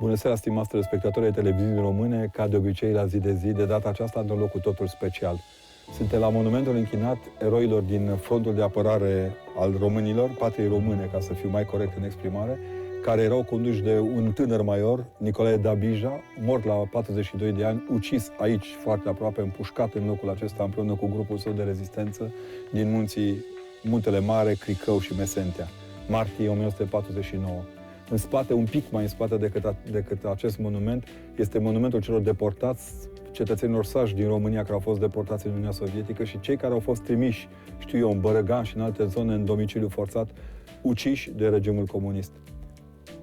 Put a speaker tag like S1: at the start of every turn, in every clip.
S1: Bună seara, stimați telespectatori ai televiziunii române, ca de obicei la zi de zi, de data aceasta într-un loc cu totul special. Suntem la monumentul închinat eroilor din frontul de apărare al românilor, patriei române, ca să fiu mai corect în exprimare, care erau conduși de un tânăr major, Nicolae Dabija, mort la 42 de ani, ucis aici, foarte aproape, împușcat în locul acesta, împreună cu grupul său de rezistență din Muntele Mare, Cricău și Mesentea. Martie 1949. În spate, un pic mai în spate decât acest monument, este monumentul celor deportați, cetățenilor sași din România care au fost deportați în Uniunea Sovietică și cei care au fost trimiși, știu eu, în Bărăgan și în alte zone, în domiciliu forțat, uciși de regimul comunist.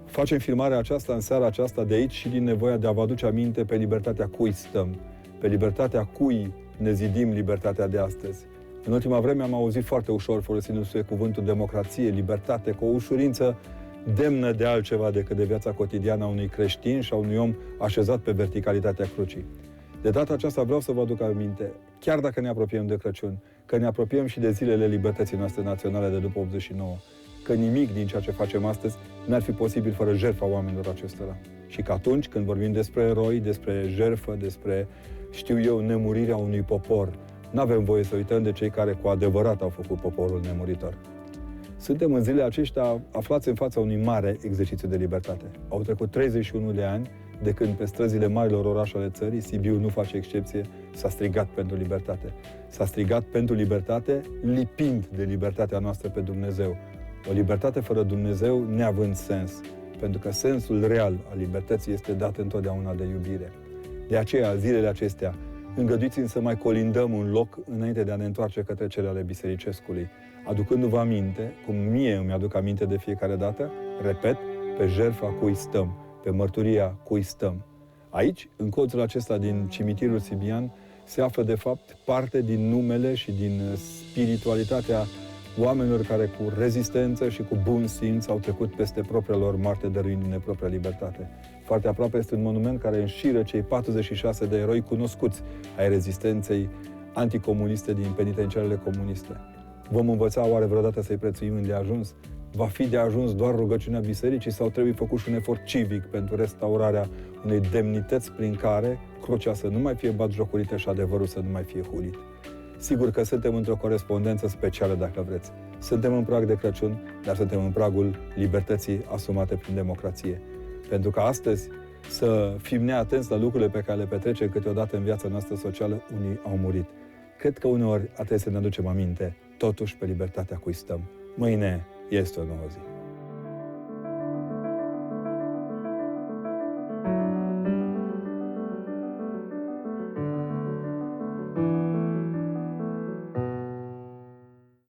S1: Facem filmarea aceasta în seara aceasta de aici și din nevoia de a vă aduce aminte pe libertatea cui stăm, pe libertatea cui ne zidim libertatea de astăzi. În ultima vreme am auzit foarte ușor, folosindu-se cuvântul democrație, libertate, cu o ușurință demnă de altceva decât de viața cotidiană a unui creștin și a unui om așezat pe verticalitatea crucii. De data aceasta vreau să vă aduc aminte, chiar dacă ne apropiem de Crăciun, că ne apropiem și de zilele libertății noastre naționale de după 89, că nimic din ceea ce facem astăzi n-ar fi posibil fără jertfa oamenilor acestora. Și că atunci când vorbim despre eroi, despre jertfă, despre, știu eu, nemurirea unui popor, n-avem voie să uităm de cei care cu adevărat au făcut poporul nemuritor. Suntem în zilele aceștia aflați în fața unui mare exercițiu de libertate. Au trecut 31 de ani de când pe străzile marilor orașe ale țării, Sibiu nu face excepție, s-a strigat pentru libertate. S-a strigat pentru libertate, lipind de libertatea noastră pe Dumnezeu. O libertate fără Dumnezeu neavând sens, pentru că sensul real al libertății este dat întotdeauna de iubire. De aceea, zilele acestea, îngăduiți-mi să mai colindăm un loc înainte de a ne întoarce către cele ale Bisericescului, aducându-vă aminte, cum mie îmi aduc aminte de fiecare dată, repet, pe jertfa cui stăm, pe mărturia cui stăm. Aici, în colțul acesta din cimitirul sibian, se află, de fapt, parte din numele și din spiritualitatea oamenilor care cu rezistență și cu bun simț au trecut peste propria lor moarte, dăruindu-ne propria libertate. Foarte aproape este un monument care înșiră cei 46 de eroi cunoscuți ai rezistenței anticomuniste din penitenciarele comuniste. Vom învăța oare vreodată să-i prețuim îndeajuns? Va fi de ajuns doar rugăciunea bisericii sau trebuie făcut și un efort civic pentru restaurarea unei demnități prin care crucea să nu mai fie batjocorită și adevărul să nu mai fie hulit? Sigur că suntem într-o corespondență specială, dacă vreți. Suntem în prag de Crăciun, dar suntem în pragul libertății asumate prin democrație. Pentru că astăzi să fim neatenți la lucrurile pe care le petrecem câteodată în viața noastră socială, unii au murit. Cred că uneori trebuie să ne aducem aminte, totuși, pe libertatea cui stăm. Mâine este o nouă zi.